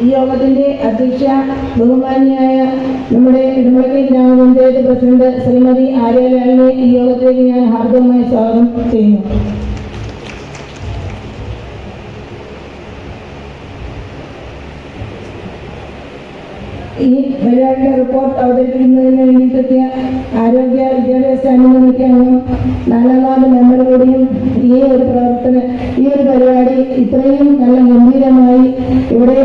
ഈ യോഗത്തിന്റെ അധ്യക്ഷ ബഹുമാന്യായ നമ്മുടെ ഇടമലക്കൽ ഗ്രാമപഞ്ചായത്ത് പ്രസിഡന്റ് ശ്രീമതി ആര്യലാലിനെ ഈ യോഗത്തിലേക്ക് ഞാൻ ഹാർദവമായി സ്വാഗതം ചെയ്യുന്നു. ഈ പരിപാടിയുടെ റിപ്പോർട്ട് അവതരിപ്പിക്കുന്നതിന് വേണ്ടിയിട്ടെത്തിയ ആരോഗ്യ വിദ്യാഭ്യാസ സ്റ്റാൻഡിംഗ് കമ്മിറ്റി അംഗം 4ാം വാർഡ് മെമ്പർ കൂടിയും ഈ ഒരു പരിപാടി ഇത്രയും നല്ല ഗംഭീരമായി ഇവിടെ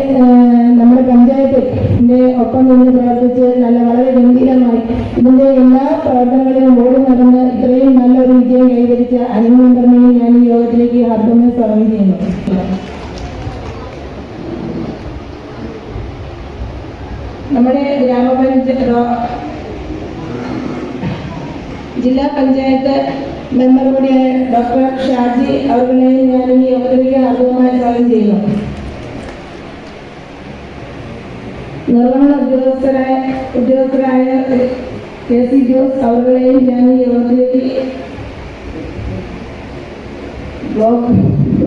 നമ്മുടെ പഞ്ചായത്തിന്റെ ഒപ്പം നിന്ന് പ്രവർത്തിച്ച് വളരെ ഗംഭീരമായി ഇതിന്റെ എല്ലാ പ്രവർത്തനങ്ങളിലും ഓടി നടന്ന് ഇത്രയും നല്ലൊരു വിജയം കൈവരിച്ച അനിൽ മെമ്പറിനെയും ഞാൻ ഈ യോഗത്തിലേക്ക് ഹാർദവമായി സ്വാഗതം ചെയ്യുന്നു. നമ്മുടെ ജില്ലാ പഞ്ചായത്ത് മെമ്പർ കൂടിയായ ഡോക്ടർ ഷാജി അവരുടെ ഞാൻ ഈ യോഗത്തിലേക്ക് ഹാർദവമായി സ്വാഗതം ചെയ്യുന്നു. നിർവഹണ ഉദ്യോഗസ്ഥരായ KC ജോസ് അവരുടെയും ഞാൻ ഈ യോഗത്തിലേക്ക് ബ്ലോക്ക്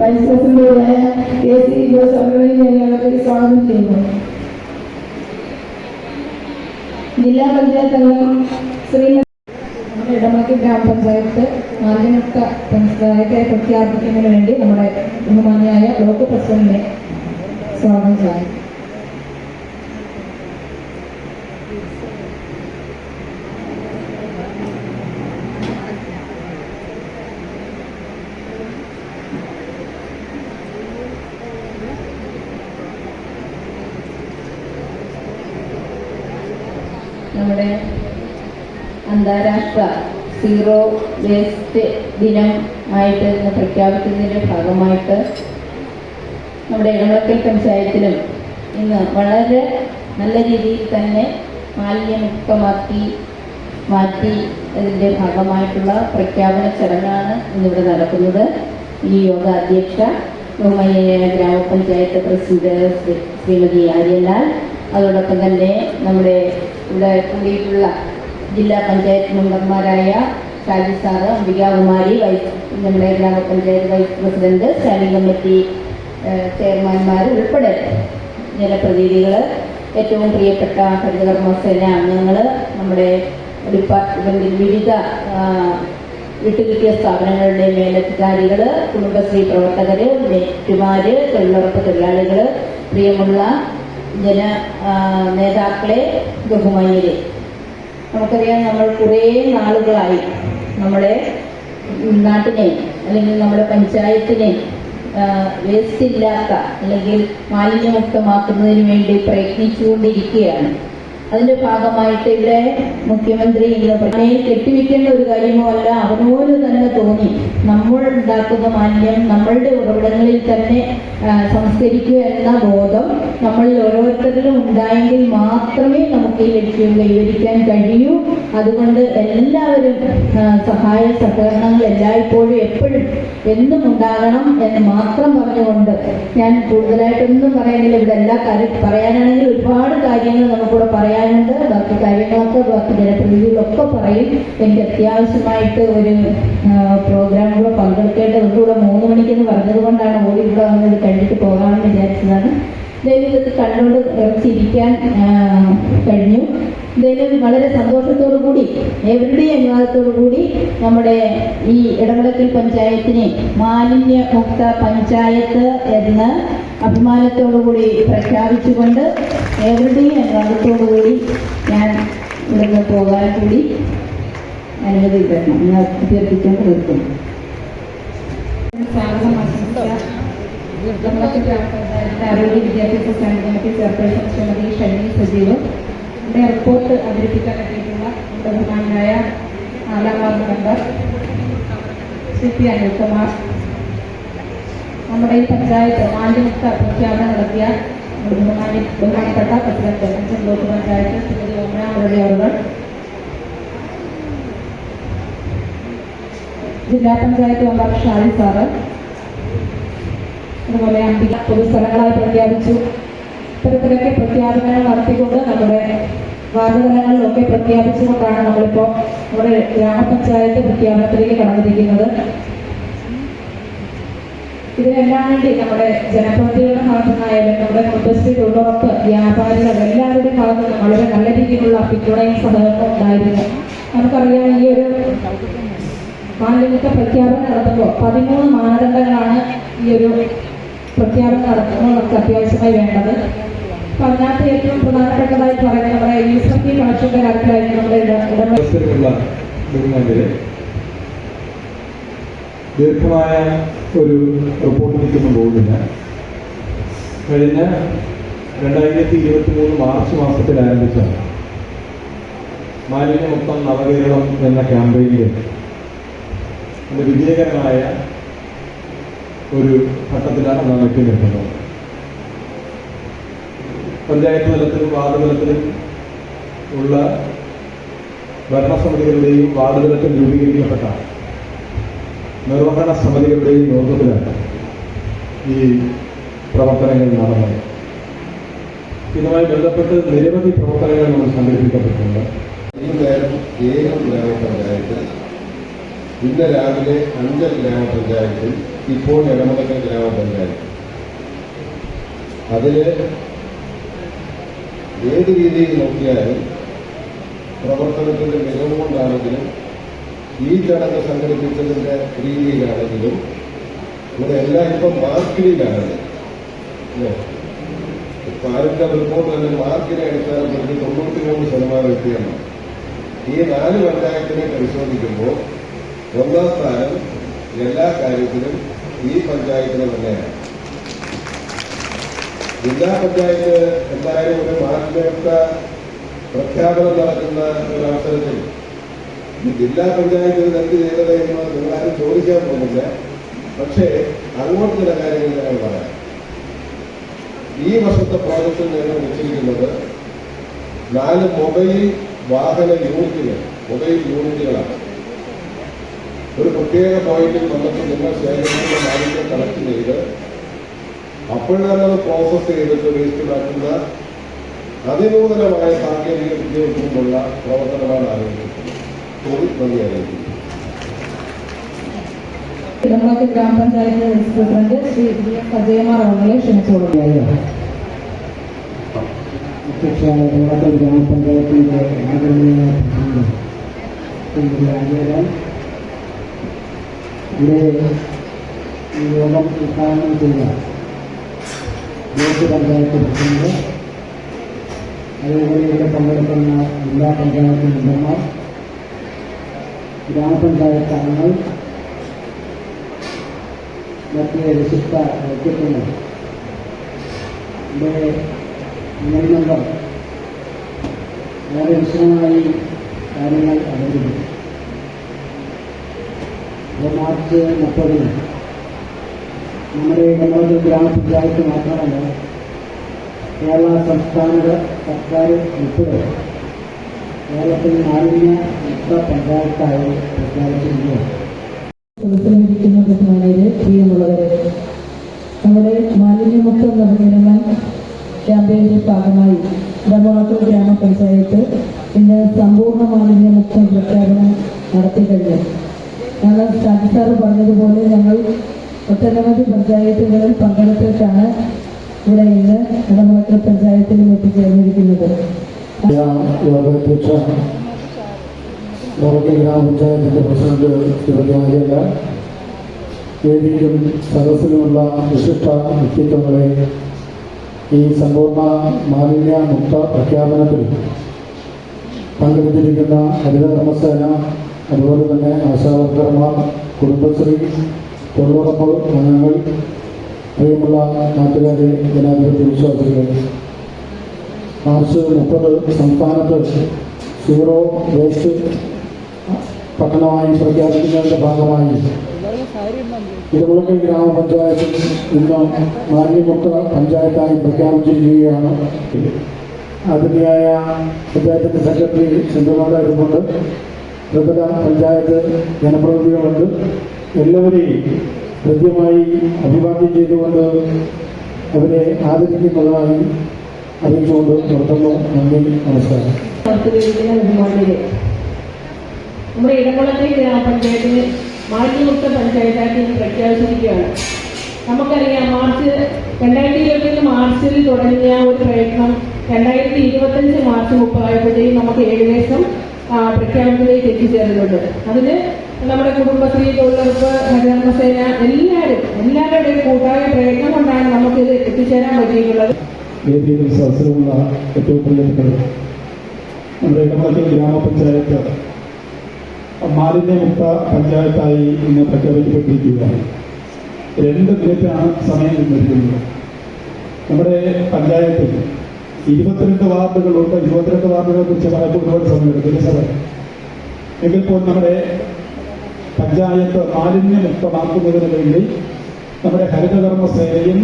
വൈസ് പ്രസിഡന്റായ KC ജോസ് അവരുടെയും ഞാൻ യോഗത്തിലേക്ക് സ്വാഗതം ചെയ്യുന്നു. ജില്ലാ പഞ്ചായത്ത് അംഗം ശ്രീമതി ഇടമലക്കൽ ഗ്രാമപഞ്ചായത്ത് മാലിന്യമുക്ത പഞ്ചായത്തെ പ്രഖ്യാപിക്കുന്നതിന് വേണ്ടി നമ്മുടെ ബഹുമാന്യായ ബ്ലോക്ക് പ്രസിഡന്റിനെ സ്വാഗതം ചെയ്യും. നമ്മുടെ അന്താരാഷ്ട്ര സീറോ വേസ്റ്റ് ദിനം ആയിട്ട് ഇന്ന് പ്രഖ്യാപിക്കുന്നതിൻ്റെ ഭാഗമായിട്ട് നമ്മുടെ ഇടമലക്കൽ പഞ്ചായത്തിലും ഇന്ന് വളരെ നല്ല രീതിയിൽ തന്നെ മാലിന്യമുക്തമാക്കി മാറ്റി അതിൻ്റെ ഭാഗമായിട്ടുള്ള പ്രഖ്യാപന ചടങ്ങാണ് ഇന്നിവിടെ നടക്കുന്നത്. ഈ യോഗ അധ്യക്ഷ ബഹുമാന്യായ ഗ്രാമപഞ്ചായത്ത് പ്രസിഡന്റ് ശ്രീമതി ആര്യലാൽ, അതോടൊപ്പം തന്നെ നമ്മുടെ ഇവിടെ കൂടിയിട്ടുള്ള ജില്ലാ പഞ്ചായത്ത് മെമ്പർമാരായ ഷാജി സാറ്, അംബികാകുമാരി, നമ്മുടെ ഗ്രാമപഞ്ചായത്ത് വൈസ് പ്രസിഡന്റ്, സ്റ്റാൻഡിംഗ് കമ്മിറ്റി ചെയർമാൻമാർ ഉൾപ്പെടെ ജനപ്രതിനിധികൾ, ഏറ്റവും പ്രിയപ്പെട്ട ഹരിതകർമ്മസേന അംഗങ്ങൾ, നമ്മുടെ ഡിപ്പാർട്ട്മെന്റിൽ വിവിധ വിട്ടുകിട്ടിയ സ്ഥാപനങ്ങളുടെ മേലധികാരികൾ, കുടുംബശ്രീ പ്രവർത്തകർ, നെറ്റുമാര്, തൊഴിലുറപ്പ് തൊഴിലാളികൾ, പ്രിയമുള്ള നേതാക്കളെ, ബഹുമാന്യരെ, നമുക്കറിയാം നമ്മൾ കുറേ നാളുകളായി നമ്മുടെ നാട്ടിനെ അല്ലെങ്കിൽ നമ്മുടെ പഞ്ചായത്തിനെ വേസ്റ്റ് ഇല്ലാത്ത അല്ലെങ്കിൽ മാലിന്യമുക്തമാക്കുന്നതിന് വേണ്ടി പ്രയത്നിച്ചുകൊണ്ടിരിക്കുകയാണ്. അതിന്റെ ഭാഗമായിട്ട് ഇവിടെ മുഖ്യമന്ത്രി കെട്ടിവെക്കേണ്ട ഒരു കാര്യമോ അല്ല, അവനോട് തന്നെ തോന്നി നമ്മൾ ഉണ്ടാക്കുന്ന മാലിന്യം നമ്മളുടെ ഉറവിടങ്ങളിൽ തന്നെ സംസ്കരിക്കുക എന്ന ബോധം നമ്മളിൽ ഓരോരുത്തരിലും ഉണ്ടായെങ്കിൽ മാത്രമേ നമുക്ക് ഈ ലക്ഷ്യം കൈവരിക്കാൻ കഴിയൂ. അതുകൊണ്ട് എല്ലാവരും സഹായ സഹകരണങ്ങൾ എല്ലായ്പ്പോഴും എപ്പോഴും എന്നും ഉണ്ടാകണം എന്ന് മാത്രം പറഞ്ഞുകൊണ്ട് ഞാൻ കൂടുതലായിട്ടൊന്നും പറയുന്നില്ല. ഇവിടെ എല്ലാ കാര്യം പറയാനാണെങ്കിൽ ഒരുപാട് കാര്യങ്ങൾ നമുക്കിവിടെ പറയാനുണ്ട്. ബാക്കി കാര്യങ്ങളൊക്കെ ബാക്കി ജനപ്രതിനിധികളൊക്കെ പറയും. എനിക്ക് അത്യാവശ്യമായിട്ട് ഒരു പ്രോഗ്രാം കൂടെ പങ്കെടുക്കേണ്ടത് കൂടെ 3 മണിക്കെന്ന് പറഞ്ഞത് കൊണ്ടാണ് ഓടി ഇവിടെ വന്നത് കഴിഞ്ഞിട്ട് പോകാമെന്ന് വിചാരിച്ചതാണ്. എന്തായാലും ഇത് കണ്ടുകൊണ്ട് ഇറച്ചിരിക്കാൻ കഴിഞ്ഞു. എന്തായാലും വളരെ സന്തോഷത്തോടു കൂടി എവരുടെയും അനുവാദത്തോടു കൂടി നമ്മുടെ ഈ ഇടമലക്കൽ പഞ്ചായത്തിനെ മാലിന്യമുക്ത പഞ്ചായത്ത് എന്ന് അഭിമാനത്തോടുകൂടി പ്രഖ്യാപിച്ചുകൊണ്ട് എവരുടെയും അനുവാദത്തോടു കൂടി ഞാൻ ഇവിടുന്ന് പോകാൻ കൂടി അനുമതി തരണം എന്ന് അഭ്യർത്ഥിച്ചുകൊണ്ട് നിർത്തുന്നു. ആരോഗ്യ വിദ്യാഭ്യാസ standing committee chairperson Shrimati Shiny Sajeev, ഇവിടെ റിപ്പോർട്ട് അവതരിപ്പിക്കാൻ എത്തിയിട്ടുള്ള ബഹുമാനായ 4ാം വാർഡ് മെമ്പർ ശ്രീ അനിൽകുമാർ, നമ്മുടെ ഈ പഞ്ചായത്ത് മാലിന്യമുക്ത പ്രഖ്യാപനം നടത്തിയ ബഹുമാനപ്പെട്ട പ്രസിഡന്റ് അഞ്ചൽ ബ്ലോക്ക് പഞ്ചായത്ത് ശ്രീമതി ഓമന മുരളിയവർ, ജില്ലാ പഞ്ചായത്ത് മെമ്പർ ഷാജി സാറ്, അതുപോലെ അംബിക പൊതുസ്ഥലങ്ങളായി പ്രഖ്യാപിച്ചു. ഇത്തരത്തിലൊക്കെ പ്രഖ്യാപനങ്ങൾ നടത്തിക്കൊണ്ട് നമ്മുടെ വാർഡ് തലങ്ങളിലൊക്കെ പ്രഖ്യാപിച്ചുകൊണ്ടാണ് നമ്മളിപ്പോൾ നമ്മുടെ ഗ്രാമപഞ്ചായത്ത് പ്രഖ്യാപനത്തിലേക്ക് കടന്നിരിക്കുന്നത്. ഇതിനെല്ലാം വേണ്ടി നമ്മുടെ ജനപ്രതിനിധികളുടെ ഭാഗത്തുനിന്നായാലും നമ്മുടെ കുടുംബശ്രീ തൊഴിലുറപ്പ് വ്യാപാരികൾ എല്ലാവരുടെയും ഭാഗത്തു നിന്ന് വളരെ നല്ല രീതിയിലുള്ള പിന്തുണയും സഹകരണവും ഉണ്ടായിരുന്നു. നമുക്കറിയാം, ഈ ഒരു മാലിന്യമുക്ത പ്രഖ്യാപനം നടത്തുമ്പോൾ 13 മാനദണ്ഡങ്ങളാണ് ഈ ഒരു പ്രഖ്യാപനം നടത്തുമ്പോൾ നമുക്ക് അത്യാവശ്യമായി വേണ്ടത്. അപ്പൊ അതിനകത്ത് ഏറ്റവും പ്രധാനപ്പെട്ടതായി പറയുന്നത് നമ്മുടെ യൂസർ ഫീ കണക്ഷന്റെ കാര്യത്തിലായിരുന്നു നമ്മുടെ ദീർഘമായ ഒരു റിപ്പോർട്ടിലേക്കൊന്നും പോകുന്നില്ല. കഴിഞ്ഞ 2023 മാർച്ച് മാസത്തിൽ ആരംഭിച്ച മാലിന്യമുക്തം നവകേരളം എന്ന ക്യാമ്പയിനിൽ അത് വിജയകരമായ ഒരു ഘട്ടത്തിലാണ് നാം എത്തി നിൽക്കുന്നത്. പഞ്ചായത്ത് തലത്തിലും വാർഡ് തലത്തിലും ഉള്ള ഭരണസമിതികളുടെയും വാർഡ് തലത്തിൽ രൂപീകരിക്കപ്പെട്ട നിർവഹണ സമിതികളുടെയും നേതൃത്വത്തിലാണ് ഈ പ്രവർത്തനങ്ങൾ നടന്നത്. ഇതുമായി ബന്ധപ്പെട്ട് നിരവധി പ്രവർത്തനങ്ങൾ നമ്മൾ സംഘടിപ്പിക്കപ്പെട്ടിട്ടുണ്ട്. വൈകുന്നേരം 7 ഗ്രാമപഞ്ചായത്ത്, ഇന്ന് രാവിലെ 5 ഗ്രാമപഞ്ചായത്തിൽ, ഇപ്പോൾ എടമലക്കൽ ഗ്രാമപഞ്ചായത്ത്. അതിൽ ഏത് രീതിയിൽ നോക്കിയാലും പ്രവർത്തനത്തിന്റെ മികവ് കൊണ്ടാണെങ്കിലും ഈ ചടങ്ങ് സംഘടിപ്പിച്ചതിന്റെ രീതിയിലാണെങ്കിലും ഇവിടെ എല്ലാം ഇപ്പം മാർക്കിലാണ്. പാലിന്റെ റിപ്പോർട്ട് തന്നെ മാർക്കിനെ അടിസ്ഥാനപ്പെടുത്തി 93% എത്തിയാണ്. ഈ 4 പഞ്ചായത്തിനെ പരിശോധിക്കുമ്പോൾ 1ാം സ്ഥാനം എല്ലാ കാര്യത്തിലും ഈ പഞ്ചായത്തിന് തന്നെയാണ്. ജില്ലാ പഞ്ചായത്ത് എന്തായാലും ഒരു മാലിന്യമുക്ത പ്രഖ്യാപനം നടക്കുന്ന ഒരു അവസരത്തിൽ ജില്ലാ പഞ്ചായത്ത് എന്ത് ചെയ്തത് എന്ന് നിങ്ങളാരും ചോദിക്കാൻ പോകുന്നില്ല. പക്ഷേ അങ്ങോട്ട് ചില കാര്യങ്ങൾ ഞങ്ങൾ പറയാം. ഈ വർഷത്തെ പ്രോജക്റ്റിൽ ഞങ്ങൾ വെച്ചിരിക്കുന്നത് 4 മൊബൈൽ വാഹന യൂണിറ്റുകളാണ്. ഒരു പ്രത്യേക പോയിന്റിൽ വന്നിട്ട് നിങ്ങൾ ശേഖരിക്കുന്ന മാലിന്യം കളക്ട് ചെയ്ത് അപ്പോഴാണ് അത് പ്രോസസ് ചെയ്തിട്ട് വേസ്റ്റ് മാറ്റുന്ന അതിനൂതനമായ സാങ്കേതിക വിദ്യകൊണ്ടുള്ള പ്രവർത്തനമാണ് ആരംഭിച്ചിട്ടുള്ളത്. നന്ദി അറിയിക്കുന്നു. ഇടമലക്കൽ ഗ്രാമപഞ്ചായത്ത് വൈസ് പ്രസിഡന്റ് ശ്രീ അജയകുമാർ അവങ്ങളെ ക്ഷണിച്ചുകൊള്ളുകയായി. ഇടമലക്കൽ ഗ്രാമപഞ്ചായത്തിന്റെ ആദരണീയ ഈ യോഗം ഉദ്ഘാടനം ചെയ്ത ബ്ലോക്ക് പഞ്ചായത്ത് പ്രസിഡന്റ്, അതേപോലെ ഇവിടെ പങ്കെടുക്കുന്ന ജില്ലാ പഞ്ചായത്ത് മെമ്പർമാർ, ഗ്രാമപഞ്ചായത്ത് അംഗങ്ങൾ, മറ്റ് വിശിഷ്ട വ്യക്തിത്വങ്ങൾ, ഇവിടെ മെമ്പർ വളരെ വിശദമായി കാര്യങ്ങൾ അവതരിപ്പിച്ചു. മാർച്ച് 30 നമ്മുടെ ഇടമലക്കൽ ഗ്രാമപഞ്ചായത്ത് മാത്രമല്ല കേരള സംസ്ഥാന സർക്കാർ ഉൾപ്പെടെ കേരളത്തിൽ മാലിന്യമുക്ത പഞ്ചായത്തായി പ്രഖ്യാപിച്ചിരിക്കുകയാണ്. സദസ്സിലിരിക്കുന്ന ബഹുമാനരെ, പ്രിയമുള്ളവരെ, നമ്മുടെ മാലിന്യമുക്ത നവകേരളം ക്യാമ്പയിന്റെ ഭാഗമായി ഇടമലക്കൽ ഗ്രാമപഞ്ചായത്ത് ഇന്ന് സമ്പൂർണ്ണ മാലിന്യമുക്ത പ്രഖ്യാപനം നടത്തി കഴിഞ്ഞു. ഞങ്ങൾ സാജി സാറ് പറഞ്ഞതുപോലെ ഞങ്ങൾ ഒട്ടനവധി പഞ്ചായത്തുകളിൽ പങ്കെടുത്തിട്ടാണ് ഇവിടെ ഇന്ന് ഇടമലക്കൽ പഞ്ചായത്തിലും എത്തിച്ചേർന്നിരിക്കുന്നത്. ഗ്രാമപഞ്ചായത്തിന്റെ പ്രസിഡന്റ് ശ്രീമതിയായ വേദിയിലും സദസ്സിലുമുള്ള വിശിഷ്ട വ്യക്തിത്വങ്ങളെ, ഈ സമ്പൂർണ്ണ മാലിന്യമുക്ത പ്രഖ്യാപനത്തിൽ പങ്കെടുത്തിരിക്കുന്ന ഹരിതകർമ്മസേന, അതുപോലെ തന്നെ ആശാവർക്കർമാർ, കുടുംബശ്രീ, തൊഴിലുറപ്പ് അംഗങ്ങൾ, പ്രിയമുള്ള നാട്ടുകാരെ, ജനാധിപത്യ വിശ്വാസികളെ, മാർച്ച് 30 സംസ്ഥാനത്ത് സീറോ വേസ്റ്റ് പട്ടണമായി പ്രഖ്യാപിക്കുന്നതിന്റെ ഭാഗമായി ഇടമലക്കൽ ഗ്രാമപഞ്ചായത്തിൽ ഇന്ന് മാലിന്യമുക്ത പഞ്ചായത്തായി പ്രഖ്യാപിച്ചിരിക്കുകയാണ്. അതിഥിയായ പഞ്ചായത്തിന്റെ സെക്രട്ടറി സിന്ധുമാരായിരുന്നുണ്ട്, ത്രിപുര പഞ്ചായത്ത് ജനപ്രതിനിധികളുണ്ട്. എല്ലാവരെയും കൃത്യമായി അഭിവാദ്യം ചെയ്തുകൊണ്ട് അവരെ ആദരിക്കുന്നതായി അറിയിച്ചുകൊണ്ട് നിർത്തുന്നു. നന്ദി, നമസ്കാരം. നമ്മുടെ ഇടമലക്കൽ ഗ്രാമപഞ്ചായത്തിന് മാലിന്യമുക്ത പഞ്ചായത്തായിട്ട് പ്രഖ്യാപിച്ചിരിക്കുകയാണ്. നമുക്കറിയാം 2021 മാർച്ചിൽ തുടങ്ങിയ ഒരു പ്രയത്നം 2025 മാർച്ച് 30 ആയപ്പോഴത്തേക്കും നമുക്ക് ഏകദേശം പ്രഖ്യാപനത്തിലേക്ക് എത്തിച്ചേർന്നിട്ടുണ്ട്. അതിന് നമ്മുടെ കുടുംബശ്രീ, തൊഴിലുറപ്പ്, ഹരിതകർമ്മസേന എല്ലാവരുടെയും കൂട്ടായ പ്രയത്നം കൊണ്ടാണ് നമുക്കിത് എത്തിച്ചേരാൻ പറ്റിയിട്ടുള്ളത്. വേദിയിൽ സദസ്സിലുള്ള ഏറ്റവും പ്രിയപ്പെട്ടത് നമ്മുടെ ഇടമലക്കൽ ഗ്രാമപഞ്ചായത്ത് മാലിന്യമുക്ത പഞ്ചായത്തായി ഇന്ന് പ്രഖ്യാപിക്കപ്പെട്ടിരിക്കുകയാണ്. 2 മിനിറ്റാണ് സമയം നിന്നിരിക്കുന്നത്. നമ്മുടെ പഞ്ചായത്തിൽ 22 വാർഡുകളുണ്ട്. 22 വാർഡുകളെ കുറിച്ച് പറയുമ്പോൾ ഒരുപാട് സമയമെടുക്കും സാറേ. എങ്കിൽ പോലും നമ്മുടെ പഞ്ചായത്ത് മാലിന്യമുക്തമാക്കുന്നതിന് വേണ്ടി നമ്മുടെ ഹരിതകർമ്മ സേനയും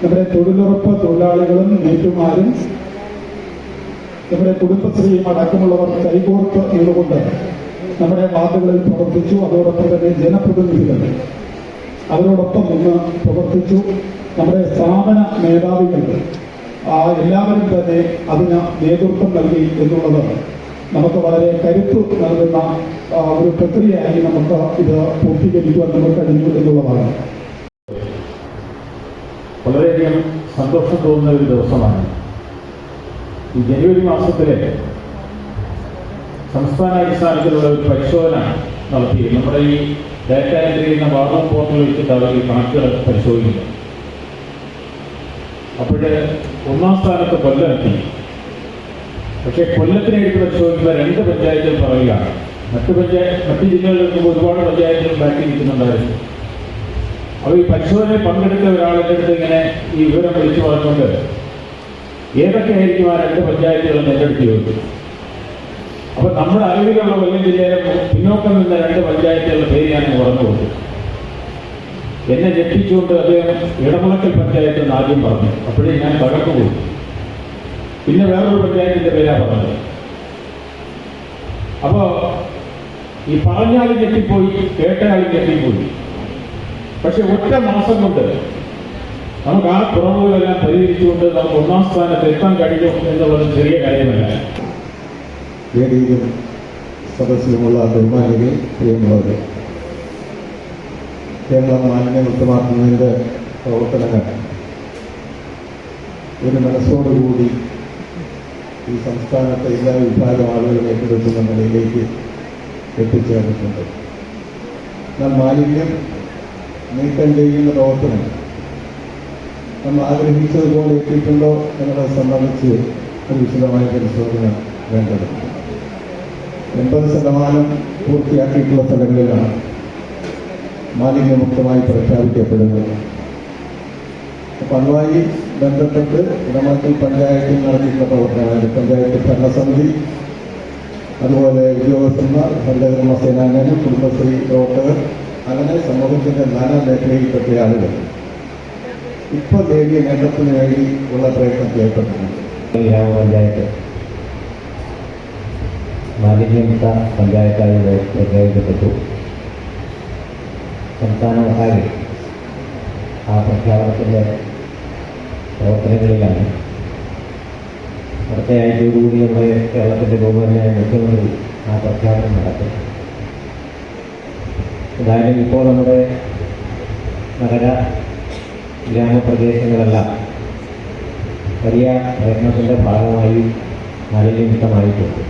നമ്മുടെ തൊഴിലുറപ്പ് തൊഴിലാളികളും നേറ്റുമാരും നമ്മുടെ കുടുംബശ്രീയും അടക്കമുള്ളവർ കൈകോർത്ത് നിന്നുകൊണ്ട് നമ്മുടെ വാർഡുകളിൽ പ്രവർത്തിച്ചു. അതോടൊപ്പം തന്നെ ജനപ്രതിനിധികൾ അവരോടൊപ്പം നിന്ന് പ്രവർത്തിച്ചു. നമ്മുടെ സ്ഥാപന മേധാവികൾ എല്ലാവരും തന്നെ അതിന് നേതൃത്വം നൽകി എന്നുള്ളത് നമുക്ക് വളരെ കരുത്തു നൽകുന്ന ഒരു പ്രക്രിയയായി നമുക്ക് ഇത് പൂർത്തീകരിക്കുവാൻ നമുക്ക് കഴിഞ്ഞു എന്നുള്ളതാണ്. വളരെയധികം സന്തോഷം തോന്നുന്ന ഒരു ദിവസമാണ്. ഈ ജനുവരി മാസത്തിലെ സംസ്ഥാനാടിസ്ഥാനത്തിലുള്ള ഒരു പരിശോധന നടത്തി. നമ്മുടെ ഈ ഡാറ്റ എൻട്രി ചെയ്യുന്ന വാർഡ് പോർട്ടൽ വെച്ചിട്ട് അവർ ഈ കണക്കുകൾ പരിശോധിക്കുന്നു. അപ്പോഴ് 1ാം സ്ഥാനത്ത് കൊല്ലം എത്തി. പക്ഷേ കൊല്ലത്തിനെ എടുത്ത് പരിശോധിക്കുന്ന 2 പഞ്ചായത്തുകൾ പറയുകയാണ്. മറ്റ് ജില്ലകളിൽ നിന്നും ഒരുപാട് പഞ്ചായത്തുകൾ ബാക്കി നിൽക്കുന്നുണ്ടായിരുന്നു. അപ്പോൾ ഈ പരിശോധനയിൽ പങ്കെടുത്ത ഒരാളുടെ അടുത്ത് ഇങ്ങനെ ഈ വിവരം വിളിച്ചു പറഞ്ഞുകൊണ്ട് ഏതൊക്കെയായിരിക്കും ആ 2 പഞ്ചായത്തുകൾ എൻ്റെ അടുത്ത് ചോദിച്ചു. അപ്പോൾ നമ്മുടെ അറിവിലുള്ള കൊല്ലം ജില്ലയിലെ പിന്നോക്കം നിന്ന 2 പഞ്ചായത്തുകളുടെ പേര് ഞാൻ പറഞ്ഞു കൊടുത്തു. എന്നെ ഞെട്ടിച്ചുകൊണ്ട് അദ്ദേഹം ഇടമുളക്കൽ പഞ്ചായത്ത് എന്ന് ആദ്യം പറഞ്ഞു. അപ്പോഴേ ഞാൻ തകർന്നു പോയി. പിന്നെ വേറൊരു പഞ്ചായത്തിൻ്റെ പേരാണ് പറഞ്ഞത്. അപ്പോൾ ഈ പറഞ്ഞാലും ഞെട്ടിപ്പോയി, കേട്ടയാളും ഞെട്ടിപ്പോയി. പക്ഷെ ഒറ്റ മാസം കൊണ്ട് നമുക്ക് ആ കുറവുകളെല്ലാം പരിഹരിച്ചുകൊണ്ട് നമുക്ക് 1ാം സ്ഥാനത്ത് എത്താൻ കഴിഞ്ഞു എന്നുള്ളത് ചെറിയ കാര്യമല്ല. വേദിയിലും സദസ്സിലുമുള്ള ബഹുമാനികൾ, പ്രിയമുള്ളവരെ, കേരളം മാലിന്യമുക്തമാക്കുന്നതിൻ്റെ പ്രവർത്തനങ്ങൾ ഒരു മനസ്സോടുകൂടി ഈ സംസ്ഥാനത്തെ എല്ലാ വിഭാഗം ആളുകളും ഏറ്റെടുക്കുന്ന നിലയിലേക്ക് എത്തിച്ചേർന്നിട്ടുണ്ട്. എന്നാൽ മാലിന്യം നീക്കം ചെയ്യുന്ന പ്രവർത്തനം നമ്മൾ ആഗ്രഹിച്ചതുപോലെ എത്തിയിട്ടുണ്ടോ എന്നുള്ളത് സംബന്ധിച്ച് ഒരു വിശദമായ പരിശോധന വേണ്ടതുണ്ട്. 80% പൂർത്തിയാക്കിയിട്ടുള്ള സ്ഥലങ്ങളിലാണ് മാലിന്യമുക്തമായി പ്രഖ്യാപിക്കപ്പെടുന്നത്. അപ്പം അതുമായി ബന്ധപ്പെട്ട് ഇടമലക്കൽ പഞ്ചായത്തിൽ നടത്തിയിട്ടുള്ള പ്രവർത്തനങ്ങൾ പഞ്ചായത്ത് ഭരണസമിതി, അതുപോലെ ഉദ്യോഗസ്ഥന്മാർ, ഹരിതകർമ്മ സേനാംഗങ്ങൾ, കുടുംബശ്രീ പ്രവർത്തകർ, അങ്ങനെ സമൂഹത്തിൻ്റെ നാനാ മേഖലയിൽപ്പെട്ട ആളുകൾ ഇപ്പോൾ നേടിയ നേട്ടത്തിന് വേണ്ടി ഉള്ള പ്രയത്നത്തിൽ ഏർപ്പെട്ടിട്ടുണ്ട്. ഗ്രാമപഞ്ചായത്ത് മാലിന്യമുക്ത പഞ്ചായത്തായി പ്രഖ്യാപിക്കപ്പെട്ടു. സംസ്ഥാനമൊട്ടാകെ ആ പ്രഖ്യാപനത്തിൻ്റെ പ്രവർത്തനങ്ങളിലാണ്. അടുത്ത ആഴ്ചയോടുകൂടി നമ്മുടെ കേരളത്തിൻ്റെ ബഹുമാന്യനായ മുഖ്യമന്ത്രി ആ പ്രഖ്യാപനം നടത്തും. എന്തായാലും ഇപ്പോൾ നമ്മുടെ നഗര ഗ്രാമപ്രദേശങ്ങളെല്ലാം വലിയ പ്രയത്നത്തിൻ്റെ ഭാഗമായി മാലിന്യമുക്തമായിട്ടുണ്ട്.